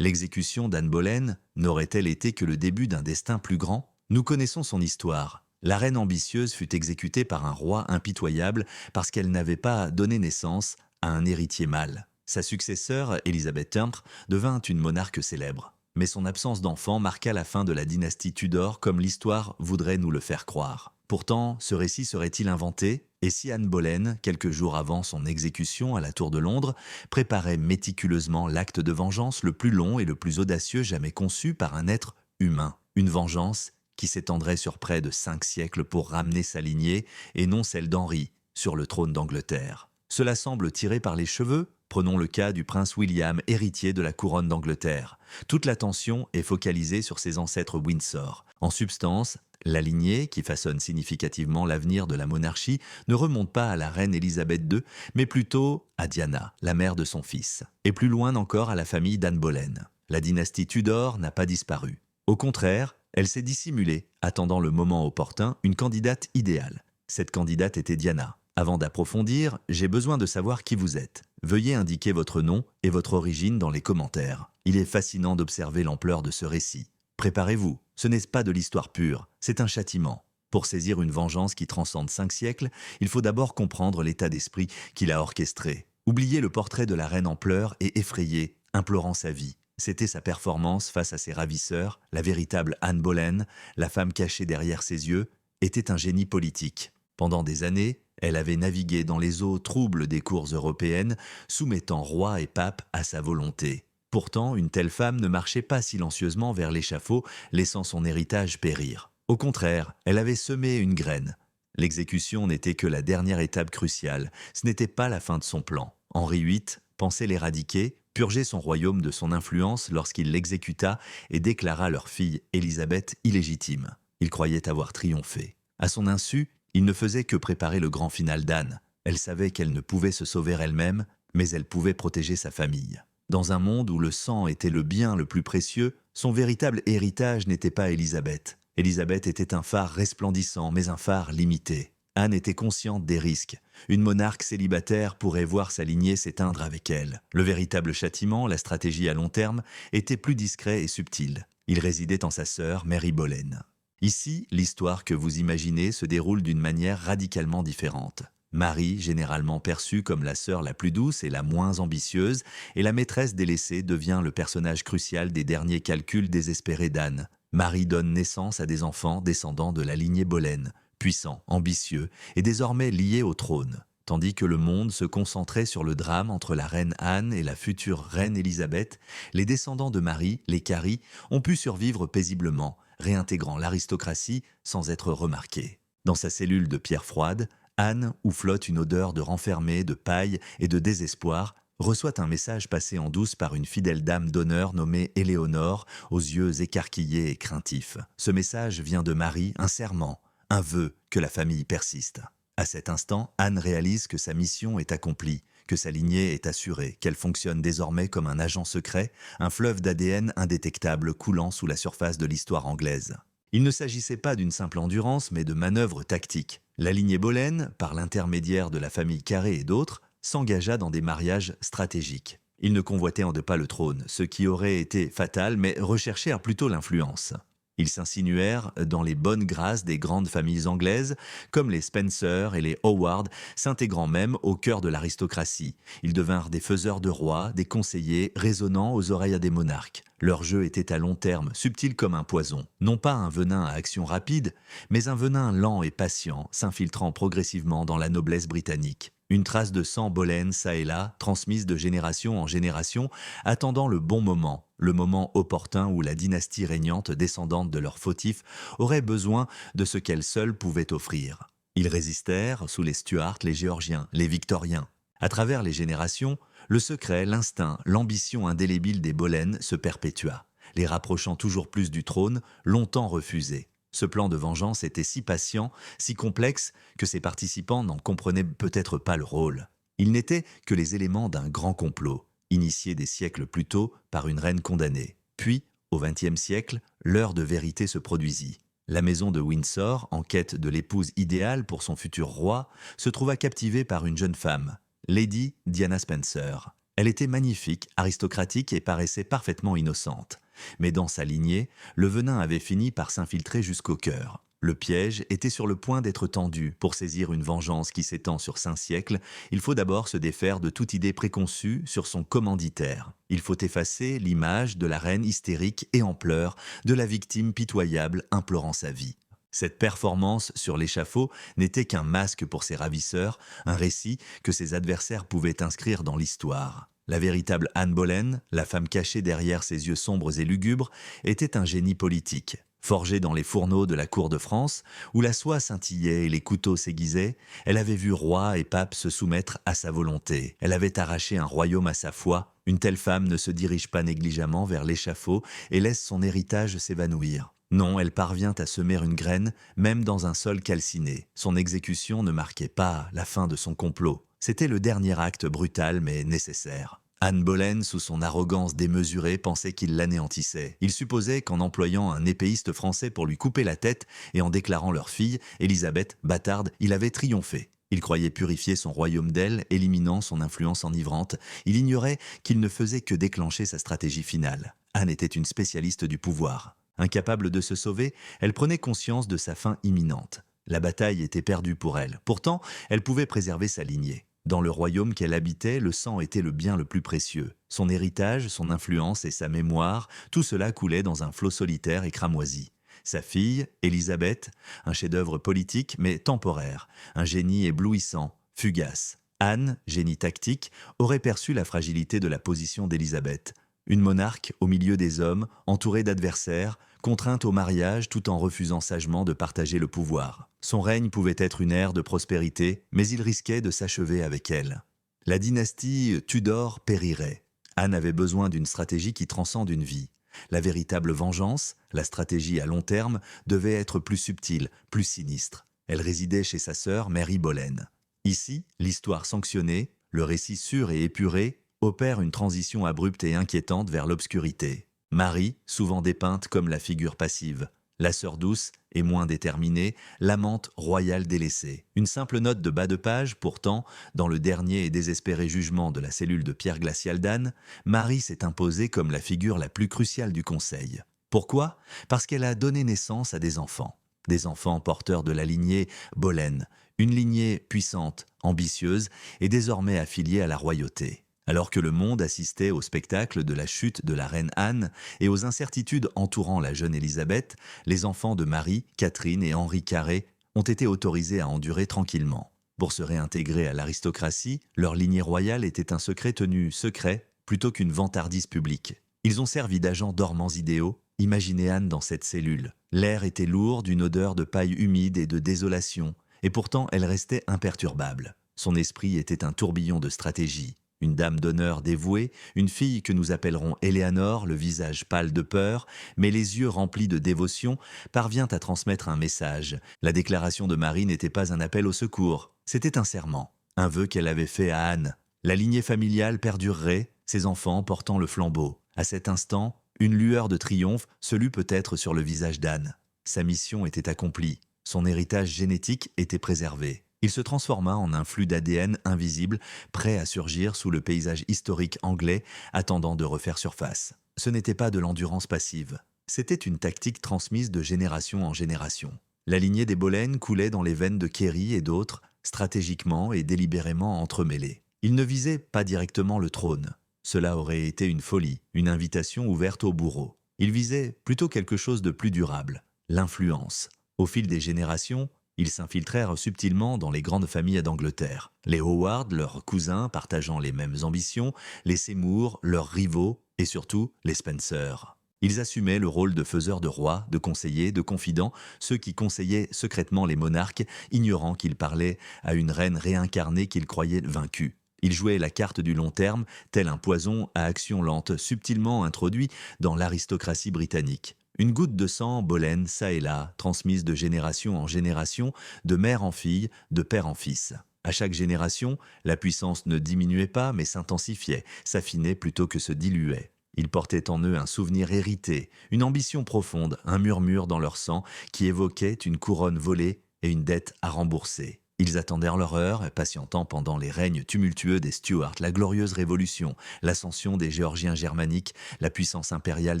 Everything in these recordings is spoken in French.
L'exécution d'Anne Boleyn n'aurait-elle été que le début d'un destin plus grand? Nous connaissons son histoire. La reine ambitieuse fut exécutée par un roi impitoyable parce qu'elle n'avait pas donné naissance à un héritier mâle. Sa successeur, Elizabeth Temple, devint une monarque célèbre. Mais son absence d'enfant marqua la fin de la dynastie Tudor comme l'histoire voudrait nous le faire croire. Pourtant, ce récit serait-il inventé? Et si Anne Boleyn, quelques jours avant son exécution à la Tour de Londres, préparait méticuleusement l'acte de vengeance le plus long et le plus audacieux jamais conçu par un être humain? Une vengeance qui s'étendrait sur près de 5 siècles pour ramener sa lignée, et non celle d'Henri, sur le trône d'Angleterre. Cela semble tiré par les cheveux. Prenons le cas du prince William, héritier de la couronne d'Angleterre. Toute l'attention est focalisée sur ses ancêtres Windsor. En substance, la lignée, qui façonne significativement l'avenir de la monarchie, ne remonte pas à la reine Élisabeth II, mais plutôt à Diana, la mère de son fils, et plus loin encore à la famille d'Anne Boleyn. La dynastie Tudor n'a pas disparu. Au contraire, elle s'est dissimulée, attendant le moment opportun, une candidate idéale. Cette candidate était Diana. Avant d'approfondir, j'ai besoin de savoir qui vous êtes. Veuillez indiquer votre nom et votre origine dans les commentaires. Il est fascinant d'observer l'ampleur de ce récit. Préparez-vous, ce n'est pas de l'histoire pure, c'est un châtiment. Pour saisir une vengeance qui transcende 5 siècles, il faut d'abord comprendre l'état d'esprit qui l'a orchestré. Oubliez le portrait de la reine en pleurs et effrayée, implorant sa vie. C'était sa performance face à ses ravisseurs, la véritable Anne Boleyn, la femme cachée derrière ses yeux, était un génie politique. Pendant des années, elle avait navigué dans les eaux troubles des cours européennes, soumettant roi et pape à sa volonté. Pourtant, une telle femme ne marchait pas silencieusement vers l'échafaud, laissant son héritage périr. Au contraire, elle avait semé une graine. L'exécution n'était que la dernière étape cruciale, ce n'était pas la fin de son plan. Henri VIII pensait l'éradiquer, purger son royaume de son influence lorsqu'il l'exécuta et déclara leur fille Élisabeth illégitime. Il croyait avoir triomphé. À son insu, il ne faisait que préparer le grand final d'Anne. Elle savait qu'elle ne pouvait se sauver elle-même, mais elle pouvait protéger sa famille. Dans un monde où le sang était le bien le plus précieux, son véritable héritage n'était pas Élisabeth. Élisabeth était un phare resplendissant, mais un phare limité. Anne était consciente des risques. Une monarque célibataire pourrait voir sa lignée s'éteindre avec elle. Le véritable châtiment, la stratégie à long terme, était plus discret et subtil. Il résidait en sa sœur, Mary Boleyn. Ici, l'histoire que vous imaginez se déroule d'une manière radicalement différente. Marie, généralement perçue comme la sœur la plus douce et la moins ambitieuse, et la maîtresse délaissée devient le personnage crucial des derniers calculs désespérés d'Anne. Marie donne naissance à des enfants descendants de la lignée Boleyn, puissants, ambitieux et désormais liés au trône. Tandis que le monde se concentrait sur le drame entre la reine Anne et la future reine Élisabeth, les descendants de Marie, les Cary, ont pu survivre paisiblement, réintégrant l'aristocratie sans être remarqués. Dans sa cellule de pierre froide, Anne, où flotte une odeur de renfermé, de paille et de désespoir, reçoit un message passé en douce par une fidèle dame d'honneur nommée Éléonore, aux yeux écarquillés et craintifs. Ce message vient de Marie, un serment, un vœu que la famille persiste. À cet instant, Anne réalise que sa mission est accomplie, que sa lignée est assurée, qu'elle fonctionne désormais comme un agent secret, un fleuve d'ADN indétectable coulant sous la surface de l'histoire anglaise. Il ne s'agissait pas d'une simple endurance, mais de manœuvres tactiques. La lignée Boleyn, par l'intermédiaire de la famille Carré et d'autres, s'engagea dans des mariages stratégiques. Ils ne convoitaient en deux pas le trône, ce qui aurait été fatal, mais recherchèrent plutôt l'influence. Ils s'insinuèrent dans les bonnes grâces des grandes familles anglaises, comme les Spencer et les Howard, s'intégrant même au cœur de l'aristocratie. Ils devinrent des faiseurs de rois, des conseillers, résonnant aux oreilles des monarques. Leur jeu était à long terme, subtil comme un poison. Non pas un venin à action rapide, mais un venin lent et patient, s'infiltrant progressivement dans la noblesse britannique. Une trace de sang Boleyn çà et là, transmise de génération en génération, attendant le moment opportun où la dynastie régnante descendante de leurs fautifs aurait besoin de ce qu'elle seule pouvait offrir. Ils résistèrent sous les Stuarts, les Géorgiens, les Victoriens. À travers les générations, le secret, l'instinct, l'ambition indélébile des Boleyn se perpétua, les rapprochant toujours plus du trône, longtemps refusé. Ce plan de vengeance était si patient, si complexe, que ses participants n'en comprenaient peut-être pas le rôle. Ils n'étaient que les éléments d'un grand complot, initié des siècles plus tôt par une reine condamnée. Puis, au XXe siècle, l'heure de vérité se produisit. La maison de Windsor, en quête de l'épouse idéale pour son futur roi, se trouva captivée par une jeune femme, Lady Diana Spencer. Elle était magnifique, aristocratique et paraissait parfaitement innocente. Mais dans sa lignée, le venin avait fini par s'infiltrer jusqu'au cœur. Le piège était sur le point d'être tendu. Pour saisir une vengeance qui s'étend sur 5 siècles, il faut d'abord se défaire de toute idée préconçue sur son commanditaire. Il faut effacer l'image de la reine hystérique et en pleurs, de la victime pitoyable implorant sa vie. Cette performance sur l'échafaud n'était qu'un masque pour ses ravisseurs, un récit que ses adversaires pouvaient inscrire dans l'histoire. La véritable Anne Boleyn, la femme cachée derrière ses yeux sombres et lugubres, était un génie politique. Forgée dans les fourneaux de la cour de France, où la soie scintillait et les couteaux s'aiguisaient, elle avait vu roi et pape se soumettre à sa volonté. Elle avait arraché un royaume à sa foi. Une telle femme ne se dirige pas négligemment vers l'échafaud et laisse son héritage s'évanouir. Non, elle parvient à semer une graine, même dans un sol calciné. Son exécution ne marquait pas la fin de son complot. C'était le dernier acte brutal mais nécessaire. Anne Boleyn, sous son arrogance démesurée, pensait qu'il l'anéantissait. Il supposait qu'en employant un épéiste français pour lui couper la tête et en déclarant leur fille, Élisabeth, bâtarde, il avait triomphé. Il croyait purifier son royaume d'elle, éliminant son influence enivrante. Il ignorait qu'il ne faisait que déclencher sa stratégie finale. Anne était une spécialiste du pouvoir. Incapable de se sauver, elle prenait conscience de sa fin imminente. La bataille était perdue pour elle. Pourtant, elle pouvait préserver sa lignée. Dans le royaume qu'elle habitait, le sang était le bien le plus précieux. Son héritage, son influence et sa mémoire, tout cela coulait dans un flot solitaire et cramoisi. Sa fille, Élisabeth, un chef-d'œuvre politique mais temporaire, un génie éblouissant, fugace. Anne, génie tactique, aurait perçu la fragilité de la position d'Élisabeth. Une monarque au milieu des hommes, entourée d'adversaires, contrainte au mariage tout en refusant sagement de partager le pouvoir. Son règne pouvait être une ère de prospérité, mais il risquait de s'achever avec elle. La dynastie Tudor périrait. Anne avait besoin d'une stratégie qui transcende une vie. La véritable vengeance, la stratégie à long terme, devait être plus subtile, plus sinistre. Elle résidait chez sa sœur Mary Boleyn. Ici, l'histoire sanctionnée, le récit sûr et épuré, opère une transition abrupte et inquiétante vers l'obscurité. Marie, souvent dépeinte comme la figure passive. La sœur douce et moins déterminée, l'amante royale délaissée. Une simple note de bas de page, pourtant, dans le dernier et désespéré jugement de la cellule de pierre glaciale d'Anne, Marie s'est imposée comme la figure la plus cruciale du conseil. Pourquoi ? Parce qu'elle a donné naissance à des enfants. Des enfants porteurs de la lignée Boleyn, une lignée puissante, ambitieuse et désormais affiliée à la royauté. Alors que le monde assistait au spectacle de la chute de la reine Anne et aux incertitudes entourant la jeune Élisabeth, les enfants de Marie, Catherine et Henri Carré ont été autorisés à endurer tranquillement. Pour se réintégrer à l'aristocratie, leur lignée royale était un secret tenu secret plutôt qu'une vantardise publique. Ils ont servi d'agents dormants idéaux. Imaginez Anne dans cette cellule. L'air était lourd d'une odeur de paille humide et de désolation, et pourtant elle restait imperturbable. Son esprit était un tourbillon de stratégie. Une dame d'honneur dévouée, une fille que nous appellerons Éléanore, le visage pâle de peur, mais les yeux remplis de dévotion, parvient à transmettre un message. La déclaration de Marie n'était pas un appel au secours, c'était un serment, un vœu qu'elle avait fait à Anne. La lignée familiale perdurerait, ses enfants portant le flambeau. À cet instant, une lueur de triomphe se lut peut-être sur le visage d'Anne. Sa mission était accomplie, son héritage génétique était préservé. Il se transforma en un flux d'ADN invisible, prêt à surgir sous le paysage historique anglais, attendant de refaire surface. Ce n'était pas de l'endurance passive. C'était une tactique transmise de génération en génération. La lignée des Boleyn coulait dans les veines de Kerry et d'autres, stratégiquement et délibérément entremêlés. Ils ne visaient pas directement le trône. Cela aurait été une folie, une invitation ouverte aux bourreaux. Ils visaient plutôt quelque chose de plus durable, l'influence. Au fil des générations, ils s'infiltrèrent subtilement dans les grandes familles d'Angleterre. Les Howard, leurs cousins partageant les mêmes ambitions, les Seymour, leurs rivaux, et surtout les Spencer. Ils assumaient le rôle de faiseurs de rois, de conseillers, de confidents, ceux qui conseillaient secrètement les monarques, ignorant qu'ils parlaient à une reine réincarnée qu'ils croyaient vaincue. Ils jouaient la carte du long terme, tel un poison à action lente, subtilement introduit dans l'aristocratie britannique. Une goutte de sang Boleyn, çà et là, transmise de génération en génération, de mère en fille, de père en fils. À chaque génération, la puissance ne diminuait pas, mais s'intensifiait, s'affinait plutôt que se diluait. Ils portaient en eux un souvenir hérité, une ambition profonde, un murmure dans leur sang qui évoquait une couronne volée et une dette à rembourser. Ils attendèrent leur heure, patientant pendant les règnes tumultueux des Stuarts, la glorieuse Révolution, l'ascension des Géorgiens germaniques, la puissance impériale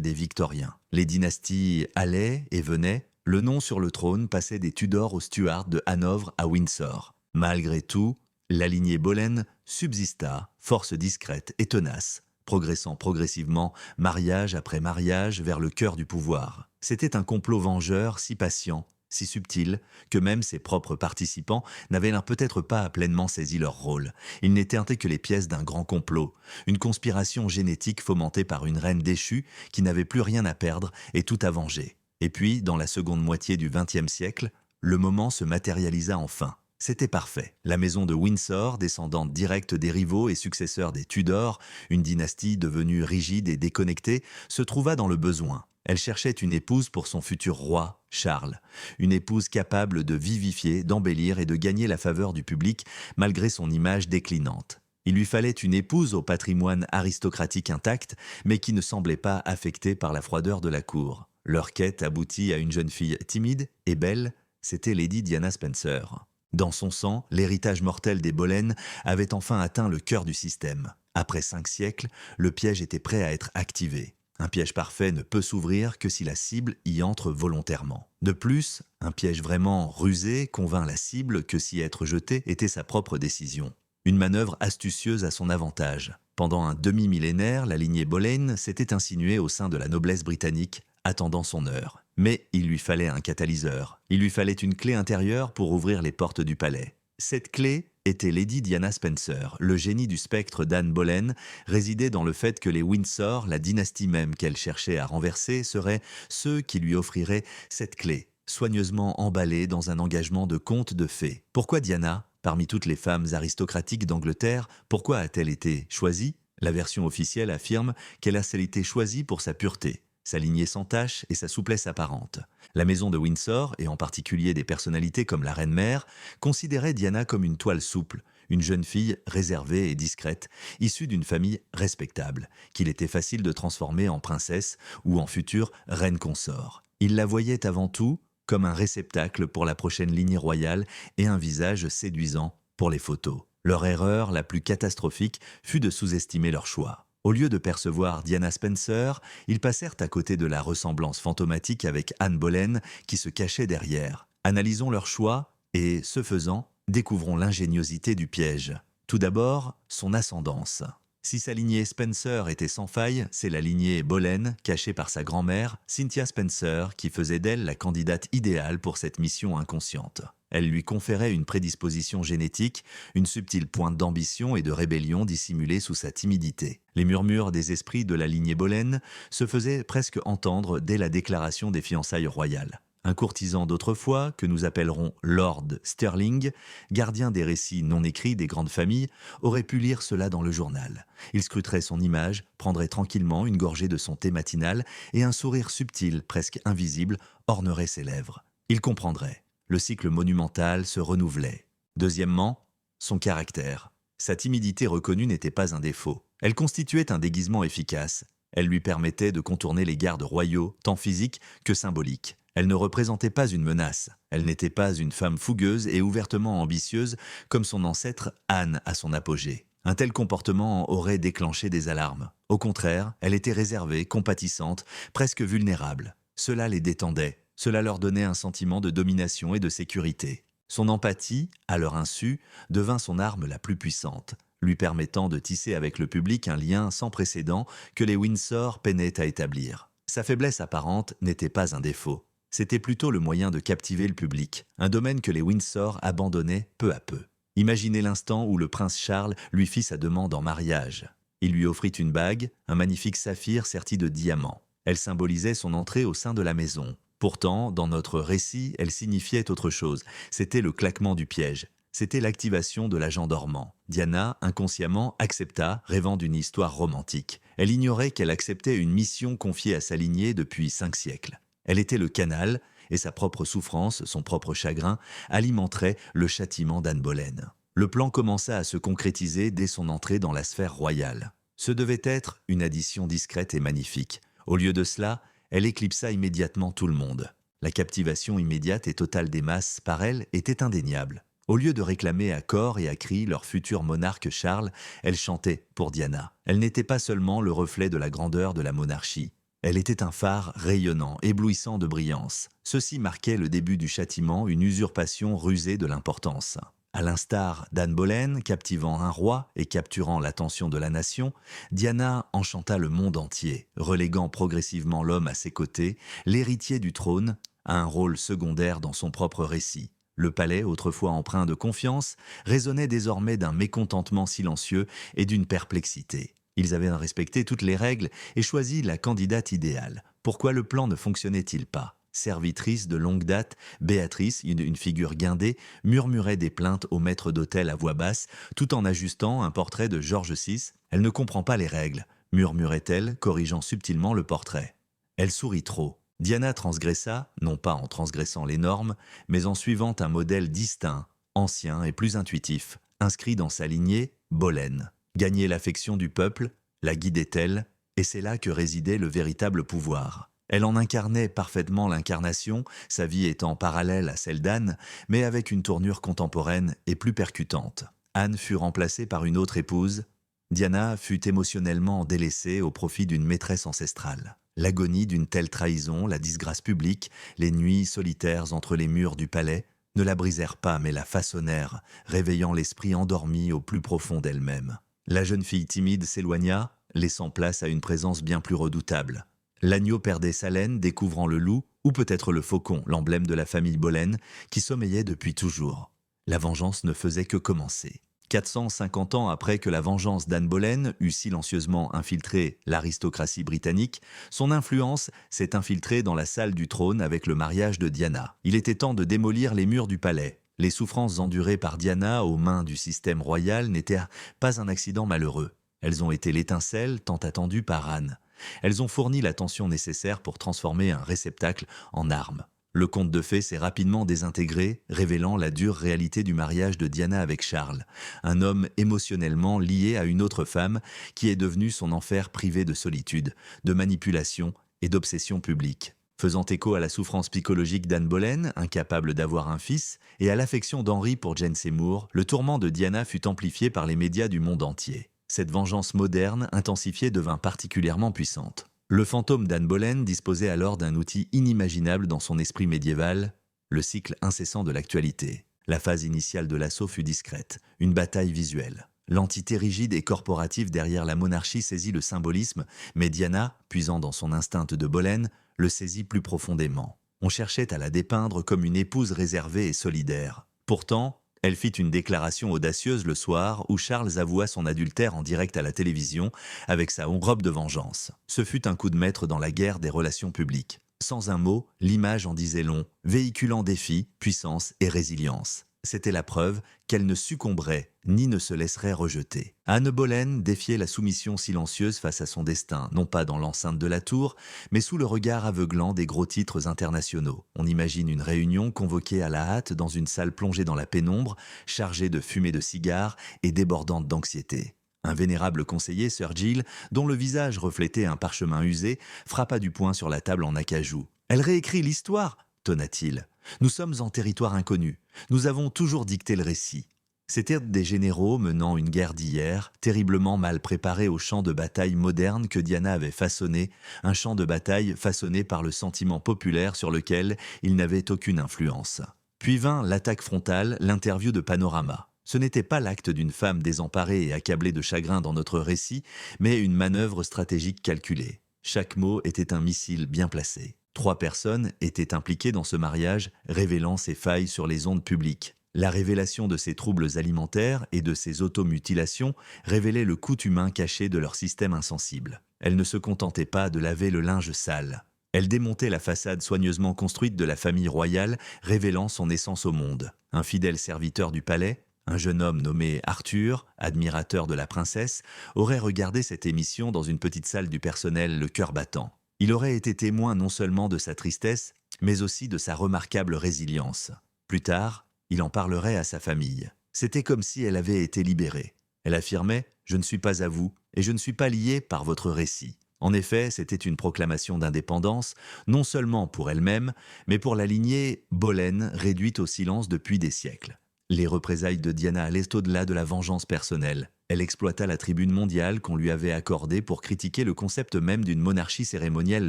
des Victoriens. Les dynasties allaient et venaient, le nom sur le trône passait des Tudors aux Stuarts, de Hanovre à Windsor. Malgré tout, la lignée Boleyn subsista, force discrète et tenace, progressant progressivement, mariage après mariage, vers le cœur du pouvoir. C'était un complot vengeur si patient, si subtil, que même ses propres participants n'avaient peut-être pas pleinement saisi leur rôle. Ils n'étaient que les pièces d'un grand complot, une conspiration génétique fomentée par une reine déchue qui n'avait plus rien à perdre et tout à venger. Et puis, dans la seconde moitié du XXe siècle, le moment se matérialisa enfin. C'était parfait. La maison de Windsor, descendante directe des rivaux et successeur des Tudors, une dynastie devenue rigide et déconnectée, se trouva dans le besoin. Elle cherchait une épouse pour son futur roi, Charles. Une épouse capable de vivifier, d'embellir et de gagner la faveur du public malgré son image déclinante. Il lui fallait une épouse au patrimoine aristocratique intact, mais qui ne semblait pas affectée par la froideur de la cour. Leur quête aboutit à une jeune fille timide et belle, c'était Lady Diana Spencer. Dans son sang, l'héritage mortel des Boleyn avait enfin atteint le cœur du système. Après 5 siècles, le piège était prêt à être activé. Un piège parfait ne peut s'ouvrir que si la cible y entre volontairement. De plus, un piège vraiment rusé convainc la cible que s'y être jeté était sa propre décision. Une manœuvre astucieuse à son avantage. Pendant un demi-millénaire, la lignée Boleyn s'était insinuée au sein de la noblesse britannique, attendant son heure. Mais il lui fallait un catalyseur. Il lui fallait une clé intérieure pour ouvrir les portes du palais. Cette clé était Lady Diana Spencer. Le génie du spectre d'Anne Boleyn résidait dans le fait que les Windsor, la dynastie même qu'elle cherchait à renverser, seraient ceux qui lui offriraient cette clé, soigneusement emballée dans un engagement de conte de fées. Pourquoi Diana ? Parmi toutes les femmes aristocratiques d'Angleterre, pourquoi a-t-elle été choisie ? La version officielle affirme qu'elle a été choisie pour sa pureté, sa lignée sans tache et sa souplesse apparente. La maison de Windsor, et en particulier des personnalités comme la reine-mère, considérait Diana comme une toile souple, une jeune fille réservée et discrète, issue d'une famille respectable, qu'il était facile de transformer en princesse ou en future reine consort. Il la voyait avant tout comme un réceptacle pour la prochaine lignée royale et un visage séduisant pour les photos. Leur erreur la plus catastrophique fut de sous-estimer leur choix. Au lieu de percevoir Diana Spencer, ils passèrent à côté de la ressemblance fantomatique avec Anne Boleyn qui se cachait derrière. Analysons leur choix et, ce faisant, découvrons l'ingéniosité du piège. Tout d'abord, son ascendance. Si sa lignée Spencer était sans faille, c'est la lignée Boleyn, cachée par sa grand-mère, Cynthia Spencer, qui faisait d'elle la candidate idéale pour cette mission inconsciente. Elle lui conférait une prédisposition génétique, une subtile pointe d'ambition et de rébellion dissimulée sous sa timidité. Les murmures des esprits de la lignée Boleyn se faisaient presque entendre dès la déclaration des fiançailles royales. Un courtisan d'autrefois, que nous appellerons Lord Sterling, gardien des récits non écrits des grandes familles, aurait pu lire cela dans le journal. Il scruterait son image, prendrait tranquillement une gorgée de son thé matinal et un sourire subtil, presque invisible, ornerait ses lèvres. Il comprendrait. Le cycle monumental se renouvelait. Deuxièmement, son caractère. Sa timidité reconnue n'était pas un défaut. Elle constituait un déguisement efficace. Elle lui permettait de contourner les gardes royaux, tant physiques que symboliques. Elle ne représentait pas une menace. Elle n'était pas une femme fougueuse et ouvertement ambitieuse comme son ancêtre Anne à son apogée. Un tel comportement aurait déclenché des alarmes. Au contraire, elle était réservée, compatissante, presque vulnérable. Cela les détendait. Cela leur donnait un sentiment de domination et de sécurité. Son empathie, à leur insu, devint son arme la plus puissante, lui permettant de tisser avec le public un lien sans précédent que les Windsor peinaient à établir. Sa faiblesse apparente n'était pas un défaut. C'était plutôt le moyen de captiver le public, un domaine que les Windsor abandonnaient peu à peu. Imaginez l'instant où le prince Charles lui fit sa demande en mariage. Il lui offrit une bague, un magnifique saphir serti de diamants. Elle symbolisait son entrée au sein de la maison. Pourtant, dans notre récit, elle signifiait autre chose. C'était le claquement du piège. C'était l'activation de l'agent dormant. Diana, inconsciemment, accepta, rêvant d'une histoire romantique. Elle ignorait qu'elle acceptait une mission confiée à sa lignée depuis 5 siècles. Elle était le canal, et sa propre souffrance, son propre chagrin, alimenterait le châtiment d'Anne Boleyn. Le plan commença à se concrétiser dès son entrée dans la sphère royale. Ce devait être une addition discrète et magnifique. Au lieu de cela, elle éclipsa immédiatement tout le monde. La captivation immédiate et totale des masses par elle était indéniable. Au lieu de réclamer à corps et à cri leur futur monarque Charles, elle chantait pour Diana. Elle n'était pas seulement le reflet de la grandeur de la monarchie. Elle était un phare rayonnant, éblouissant de brillance. Ceci marquait le début du châtiment, une usurpation rusée de l'importance. À l'instar d'Anne Boleyn, captivant un roi et capturant l'attention de la nation, Diana enchanta le monde entier, reléguant progressivement l'homme à ses côtés, l'héritier du trône, à un rôle secondaire dans son propre récit. Le palais, autrefois empreint de confiance, résonnait désormais d'un mécontentement silencieux et d'une perplexité. Ils avaient respecté toutes les règles et choisi la candidate idéale. Pourquoi le plan ne fonctionnait-il pas ? Servitrice de longue date, Béatrice, une figure guindée, murmurait des plaintes au maître d'hôtel à voix basse, tout en ajustant un portrait de George VI. « Elle ne comprend pas les règles », murmurait-elle, corrigeant subtilement le portrait. Elle sourit trop. Diana transgressa, non pas en transgressant les normes, mais en suivant un modèle distinct, ancien et plus intuitif, inscrit dans sa lignée, Boleyn. Gagner l'affection du peuple, la guidait-elle, et c'est là que résidait le véritable pouvoir. Elle en incarnait parfaitement l'incarnation, sa vie étant parallèle à celle d'Anne, mais avec une tournure contemporaine et plus percutante. Anne fut remplacée par une autre épouse. Diana fut émotionnellement délaissée au profit d'une maîtresse ancestrale. L'agonie d'une telle trahison, la disgrâce publique, les nuits solitaires entre les murs du palais, ne la brisèrent pas mais la façonnèrent, réveillant l'esprit endormi au plus profond d'elle-même. La jeune fille timide s'éloigna, laissant place à une présence bien plus redoutable. L'agneau perdait sa laine, découvrant le loup, ou peut-être le faucon, l'emblème de la famille Boleyn, qui sommeillait depuis toujours. La vengeance ne faisait que commencer. 450 ans après que la vengeance d'Anne Boleyn eut silencieusement infiltré l'aristocratie britannique, son influence s'est infiltrée dans la salle du trône avec le mariage de Diana. Il était temps de démolir les murs du palais. Les souffrances endurées par Diana aux mains du système royal n'étaient pas un accident malheureux. Elles ont été l'étincelle tant attendue par Anne. Elles ont fourni l'attention nécessaire pour transformer un réceptacle en arme. Le conte de fées s'est rapidement désintégré, révélant la dure réalité du mariage de Diana avec Charles, un homme émotionnellement lié à une autre femme qui est devenue son enfer privé de solitude, de manipulation et d'obsession publique. Faisant écho à la souffrance psychologique d'Anne Boleyn, incapable d'avoir un fils, et à l'affection d'Henri pour Jane Seymour, le tourment de Diana fut amplifié par les médias du monde entier. Cette vengeance moderne, intensifiée, devint particulièrement puissante. Le fantôme d'Anne Boleyn disposait alors d'un outil inimaginable dans son esprit médiéval, le cycle incessant de l'actualité. La phase initiale de l'assaut fut discrète, une bataille visuelle. L'entité rigide et corporative derrière la monarchie saisit le symbolisme, mais Diana, puisant dans son instinct de Boleyn, le saisit plus profondément. On cherchait à la dépeindre comme une épouse réservée et solidaire. Pourtant, elle fit une déclaration audacieuse le soir où Charles avoua son adultère en direct à la télévision avec sa robe de vengeance. Ce fut un coup de maître dans la guerre des relations publiques. Sans un mot, l'image en disait long, véhiculant défi, puissance et résilience. C'était la preuve qu'elle ne succomberait ni ne se laisserait rejeter. Anne Boleyn défiait la soumission silencieuse face à son destin, non pas dans l'enceinte de la tour, mais sous le regard aveuglant des gros titres internationaux. On imagine une réunion convoquée à la hâte dans une salle plongée dans la pénombre, chargée de fumée de cigares et débordante d'anxiété. Un vénérable conseiller, Sir Giles, dont le visage reflétait un parchemin usé, frappa du poing sur la table en acajou. « Elle réécrit l'histoire !» tonna-t-il. « Nous sommes en territoire inconnu. Nous avons toujours dicté le récit. » C'étaient des généraux menant une guerre d'hier, terriblement mal préparés au champ de bataille moderne que Diana avait façonné, un champ de bataille façonné par le sentiment populaire sur lequel il n'avait aucune influence. Puis vint l'attaque frontale, l'interview de Panorama. Ce n'était pas l'acte d'une femme désemparée et accablée de chagrin dans notre récit, mais une manœuvre stratégique calculée. Chaque mot était un missile bien placé. 3 personnes étaient impliquées dans ce mariage, révélant ses failles sur les ondes publiques. La révélation de ses troubles alimentaires et de ses automutilations révélait le coût humain caché de leur système insensible. Elle ne se contentait pas de laver le linge sale. Elle démontait la façade soigneusement construite de la famille royale, révélant son essence au monde. Un fidèle serviteur du palais, un jeune homme nommé Arthur, admirateur de la princesse, aurait regardé cette émission dans une petite salle du personnel le cœur battant. Il aurait été témoin non seulement de sa tristesse, mais aussi de sa remarquable résilience. Plus tard, il en parlerait à sa famille. C'était comme si elle avait été libérée. Elle affirmait « Je ne suis pas à vous et je ne suis pas liée par votre récit ». En effet, c'était une proclamation d'indépendance, non seulement pour elle-même, mais pour la lignée Boleyn réduite au silence depuis des siècles. Les représailles de Diana allaient au-delà de la vengeance personnelle. Elle exploita la tribune mondiale qu'on lui avait accordée pour critiquer le concept même d'une monarchie cérémonielle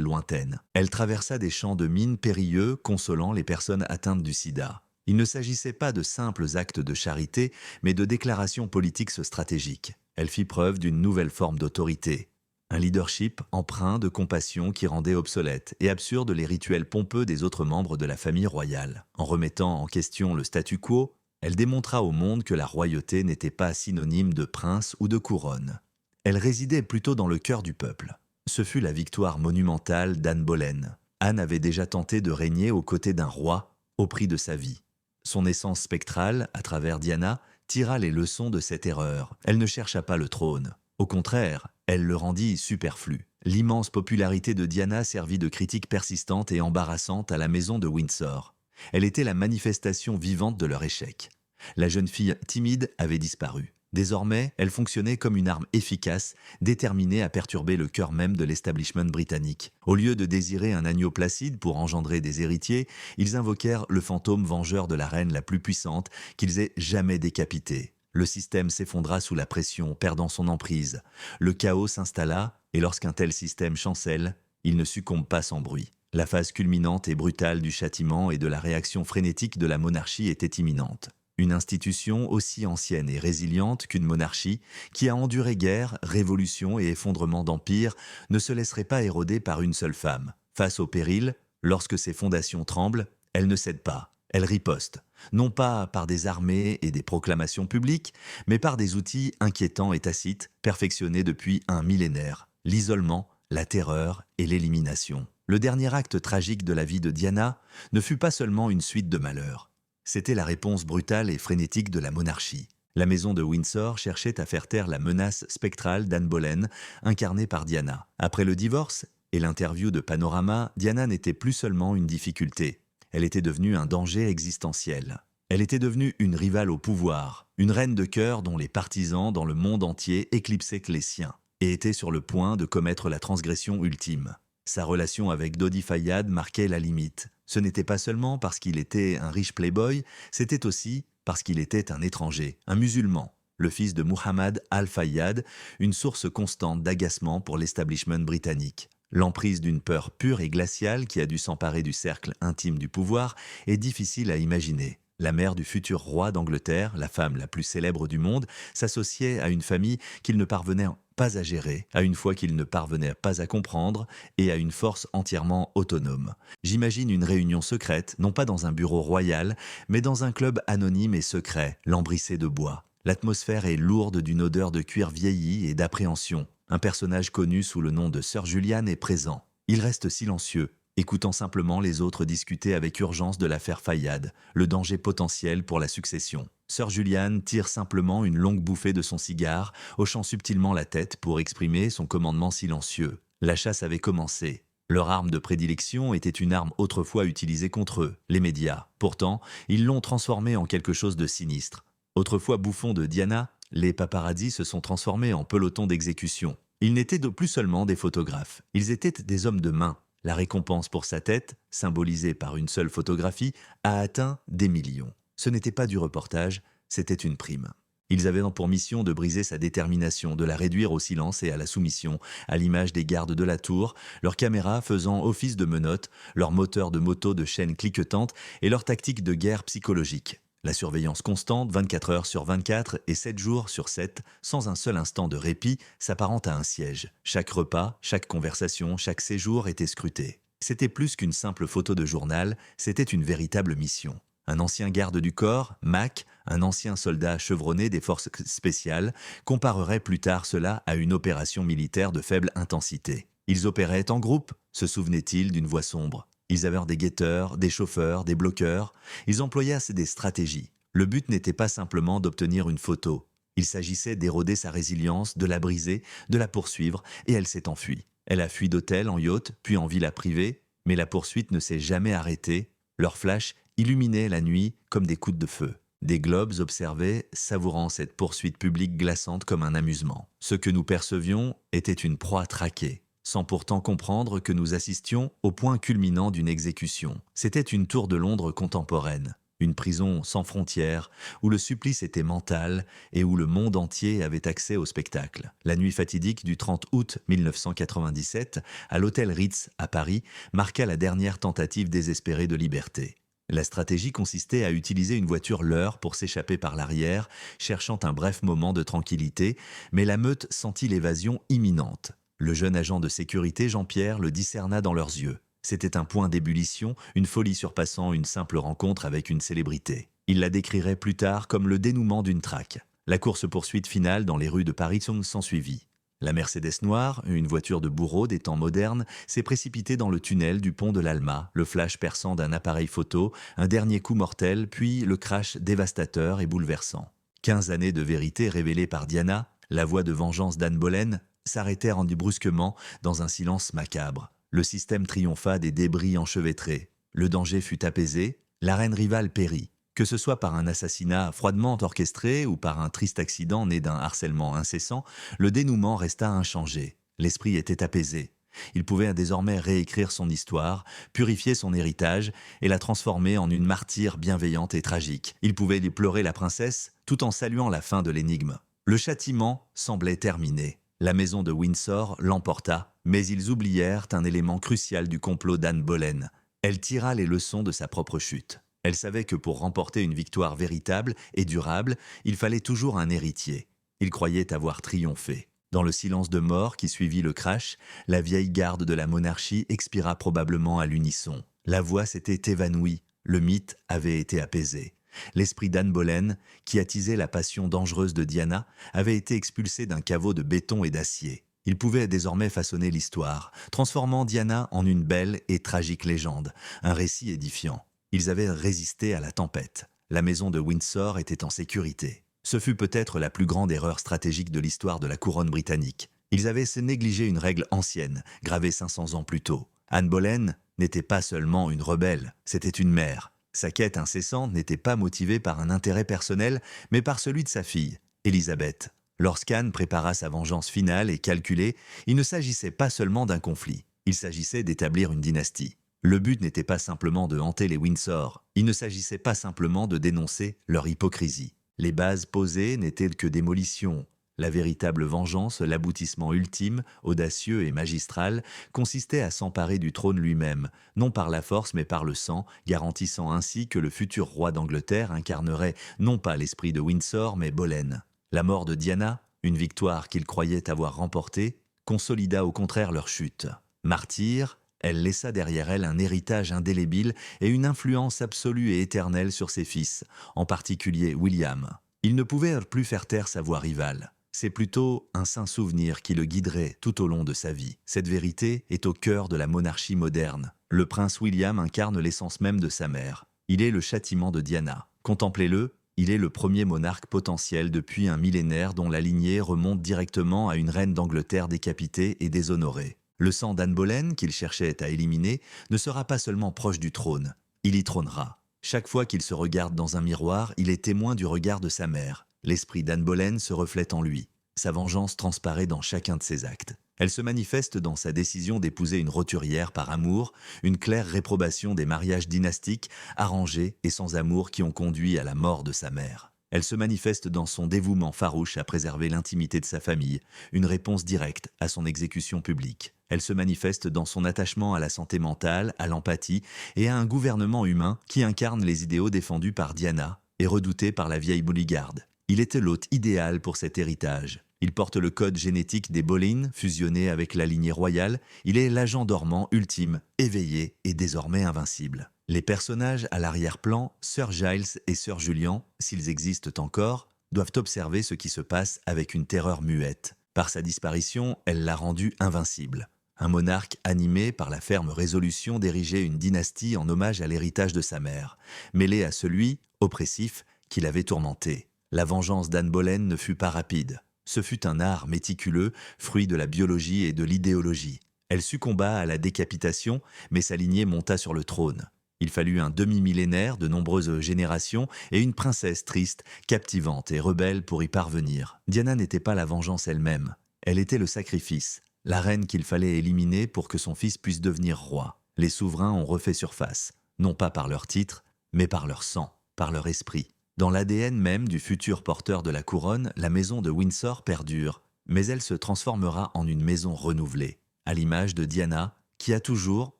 lointaine. Elle traversa des champs de mines périlleux consolant les personnes atteintes du sida. Il ne s'agissait pas de simples actes de charité, mais de déclarations politiques stratégiques. Elle fit preuve d'une nouvelle forme d'autorité. Un leadership empreint de compassion qui rendait obsolètes et absurdes les rituels pompeux des autres membres de la famille royale. En remettant en question le statu quo, elle démontra au monde que la royauté n'était pas synonyme de prince ou de couronne. Elle résidait plutôt dans le cœur du peuple. Ce fut la victoire monumentale d'Anne Boleyn. Anne avait déjà tenté de régner aux côtés d'un roi, au prix de sa vie. Son essence spectrale, à travers Diana, tira les leçons de cette erreur. Elle ne chercha pas le trône. Au contraire, elle le rendit superflu. L'immense popularité de Diana servit de critique persistante et embarrassante à la maison de Windsor. Elle était la manifestation vivante de leur échec. La jeune fille timide avait disparu. Désormais, elle fonctionnait comme une arme efficace, déterminée à perturber le cœur même de l'establishment britannique. Au lieu de désirer un agneau placide pour engendrer des héritiers, ils invoquèrent le fantôme vengeur de la reine la plus puissante qu'ils aient jamais décapitée. Le système s'effondra sous la pression, perdant son emprise. Le chaos s'installa, et lorsqu'un tel système chancelle, il ne succombe pas sans bruit. La phase culminante et brutale du châtiment et de la réaction frénétique de la monarchie était imminente. Une institution aussi ancienne et résiliente qu'une monarchie, qui a enduré guerre, révolution et effondrement d'empire, ne se laisserait pas éroder par une seule femme. Face au péril, lorsque ses fondations tremblent, elle ne cède pas, elle riposte. Non pas par des armées et des proclamations publiques, mais par des outils inquiétants et tacites, perfectionnés depuis un millénaire. L'isolement, la terreur et l'élimination. Le dernier acte tragique de la vie de Diana ne fut pas seulement une suite de malheurs. C'était la réponse brutale et frénétique de la monarchie. La maison de Windsor cherchait à faire taire la menace spectrale d'Anne Boleyn, incarnée par Diana. Après le divorce et l'interview de Panorama, Diana n'était plus seulement une difficulté. Elle était devenue un danger existentiel. Elle était devenue une rivale au pouvoir, une reine de cœur dont les partisans dans le monde entier éclipsaient que les siens, et était sur le point de commettre la transgression ultime. Sa relation avec Dodi Fayad marquait la limite. Ce n'était pas seulement parce qu'il était un riche playboy, c'était aussi parce qu'il était un étranger, un musulman, le fils de Muhammad al-Fayyad, une source constante d'agacement pour l'establishment britannique. L'emprise d'une peur pure et glaciale qui a dû s'emparer du cercle intime du pouvoir est difficile à imaginer. La mère du futur roi d'Angleterre, la femme la plus célèbre du monde, s'associait à une famille qu'il ne parvenait pas à gérer, à une foi qu'il ne parvenait pas à comprendre et à une force entièrement autonome. J'imagine une réunion secrète, non pas dans un bureau royal, mais dans un club anonyme et secret, lambrissé de bois. L'atmosphère est lourde d'une odeur de cuir vieilli et d'appréhension. Un personnage connu sous le nom de Sir Julian est présent. Il reste silencieux, écoutant simplement les autres discuter avec urgence de l'affaire Fayad, le danger potentiel pour la succession. Sir Julian tire simplement une longue bouffée de son cigare, hochant subtilement la tête pour exprimer son commandement silencieux. La chasse avait commencé. Leur arme de prédilection était une arme autrefois utilisée contre eux, les médias. Pourtant, ils l'ont transformée en quelque chose de sinistre. Autrefois bouffons de Diana, les paparazzis se sont transformés en pelotons d'exécution. Ils n'étaient plus seulement des photographes, ils étaient des hommes de main. La récompense pour sa tête, symbolisée par une seule photographie, a atteint des millions. Ce n'était pas du reportage, c'était une prime. Ils avaient pour mission de briser sa détermination, de la réduire au silence et à la soumission, à l'image des gardes de la tour, leurs caméras faisant office de menottes, leurs moteurs de moto de chaînes cliquetantes et leurs tactiques de guerre psychologique. La surveillance constante, 24 heures sur 24 et 7 jours sur 7, sans un seul instant de répit, s'apparente à un siège. Chaque repas, chaque conversation, chaque séjour était scruté. C'était plus qu'une simple photo de journal, c'était une véritable mission. Un ancien garde du corps, Mac, un ancien soldat chevronné des forces spéciales, comparerait plus tard cela à une opération militaire de faible intensité. Ils opéraient en groupe, se souvenait-il d'une voix sombre. Ils avaient des guetteurs, des chauffeurs, des bloqueurs. Ils employaient des stratégies. Le but n'était pas simplement d'obtenir une photo. Il s'agissait d'éroder sa résilience, de la briser, de la poursuivre, et elle s'est enfuie. Elle a fui d'hôtel en yacht, puis en villa privée, mais la poursuite ne s'est jamais arrêtée. Leurs flashs illuminaient la nuit comme des coups de feu. Des globes observaient, savourant cette poursuite publique glaçante comme un amusement. Ce que nous percevions était une proie traquée, sans pourtant comprendre que nous assistions au point culminant d'une exécution. C'était une tour de Londres contemporaine, une prison sans frontières, où le supplice était mental et où le monde entier avait accès au spectacle. La nuit fatidique du 30 août 1997, à l'hôtel Ritz à Paris, marqua la dernière tentative désespérée de liberté. La stratégie consistait à utiliser une voiture leurre pour s'échapper par l'arrière, cherchant un bref moment de tranquillité, mais la meute sentit l'évasion imminente. Le jeune agent de sécurité Jean-Pierre le discerna dans leurs yeux. C'était un point d'ébullition, une folie surpassant une simple rencontre avec une célébrité. Il la décrirait plus tard comme le dénouement d'une traque. La course-poursuite finale dans les rues de Paris s'ensuivit. La Mercedes noire, une voiture de bourreau des temps modernes, s'est précipitée dans le tunnel du pont de l'Alma, le flash perçant d'un appareil photo, un dernier coup mortel, puis le crash dévastateur et bouleversant. 15 années de vérité révélées par Diana, la voix de vengeance d'Anne Boleyn, s'arrêtèrent brusquement dans un silence macabre. Le système triompha des débris enchevêtrés. Le danger fut apaisé, la reine rivale périt. Que ce soit par un assassinat froidement orchestré ou par un triste accident né d'un harcèlement incessant, le dénouement resta inchangé. L'esprit était apaisé. Il pouvait désormais réécrire son histoire, purifier son héritage et la transformer en une martyre bienveillante et tragique. Il pouvait pleurer la princesse tout en saluant la fin de l'énigme. Le châtiment semblait terminé. La maison de Windsor l'emporta, mais ils oublièrent un élément crucial du complot d'Anne Boleyn. Elle tira les leçons de sa propre chute. Elle savait que pour remporter une victoire véritable et durable, il fallait toujours un héritier. Il croyait avoir triomphé. Dans le silence de mort qui suivit le crash, la vieille garde de la monarchie expira probablement à l'unisson. La voix s'était évanouie, le mythe avait été apaisé. L'esprit d'Anne Boleyn, qui attisait la passion dangereuse de Diana, avait été expulsé d'un caveau de béton et d'acier. Il pouvait désormais façonner l'histoire, transformant Diana en une belle et tragique légende, un récit édifiant. Ils avaient résisté à la tempête. La maison de Windsor était en sécurité. Ce fut peut-être la plus grande erreur stratégique de l'histoire de la couronne britannique. Ils avaient négligé une règle ancienne, gravée 500 ans plus tôt. Anne Boleyn n'était pas seulement une rebelle, c'était une mère. Sa quête incessante n'était pas motivée par un intérêt personnel, mais par celui de sa fille, Élisabeth. Lorsqu'Anne prépara sa vengeance finale et calculée, il ne s'agissait pas seulement d'un conflit, il s'agissait d'établir une dynastie. Le but n'était pas simplement de hanter les Windsor, il ne s'agissait pas simplement de dénoncer leur hypocrisie. Les bases posées n'étaient que démolition. La véritable vengeance, l'aboutissement ultime, audacieux et magistral, consistait à s'emparer du trône lui-même, non par la force mais par le sang, garantissant ainsi que le futur roi d'Angleterre incarnerait non pas l'esprit de Windsor mais Boleyn. La mort de Diana, une victoire qu'ils croyaient avoir remportée, consolida au contraire leur chute. Martyre, elle laissa derrière elle un héritage indélébile et une influence absolue et éternelle sur ses fils, en particulier William. Il ne pouvait plus faire taire sa voix rivale. C'est plutôt un saint souvenir qui le guiderait tout au long de sa vie. Cette vérité est au cœur de la monarchie moderne. Le prince William incarne l'essence même de sa mère. Il est le châtiment de Diana. Contemplez-le, il est le premier monarque potentiel depuis un millénaire dont la lignée remonte directement à une reine d'Angleterre décapitée et déshonorée. Le sang d'Anne Boleyn, qu'il cherchait à éliminer, ne sera pas seulement proche du trône, il y trônera. Chaque fois qu'il se regarde dans un miroir, il est témoin du regard de sa mère. L'esprit d'Anne Boleyn se reflète en lui. Sa vengeance transparaît dans chacun de ses actes. Elle se manifeste dans sa décision d'épouser une roturière par amour, une claire réprobation des mariages dynastiques, arrangés et sans amour qui ont conduit à la mort de sa mère. Elle se manifeste dans son dévouement farouche à préserver l'intimité de sa famille, une réponse directe à son exécution publique. Elle se manifeste dans son attachement à la santé mentale, à l'empathie et à un gouvernement humain qui incarne les idéaux défendus par Diana et redoutés par la vieille Bouleygarde. Il était l'hôte idéal pour cet héritage. Il porte le code génétique des Boleyn, fusionné avec la lignée royale. Il est l'agent dormant ultime, éveillé et désormais invincible. Les personnages à l'arrière-plan, Sir Giles et Sir Julian, s'ils existent encore, doivent observer ce qui se passe avec une terreur muette. Par sa disparition, elle l'a rendu invincible. Un monarque animé par la ferme résolution d'ériger une dynastie en hommage à l'héritage de sa mère, mêlé à celui, oppressif, qui l'avait tourmenté. La vengeance d'Anne Boleyn ne fut pas rapide. Ce fut un art méticuleux, fruit de la biologie et de l'idéologie. Elle succomba à la décapitation, mais sa lignée monta sur le trône. Il fallut un demi-millénaire, de nombreuses générations et une princesse triste, captivante et rebelle pour y parvenir. Diana n'était pas la vengeance elle-même. Elle était le sacrifice, la reine qu'il fallait éliminer pour que son fils puisse devenir roi. Les souverains ont refait surface, non pas par leur titre, mais par leur sang, par leur esprit. Dans l'ADN même du futur porteur de la couronne, la maison de Windsor perdure, mais elle se transformera en une maison renouvelée, à l'image de Diana, qui a toujours,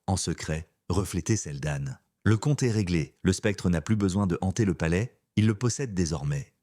en secret, reflété celle d'Anne. Le compte est réglé, le spectre n'a plus besoin de hanter le palais, il le possède désormais.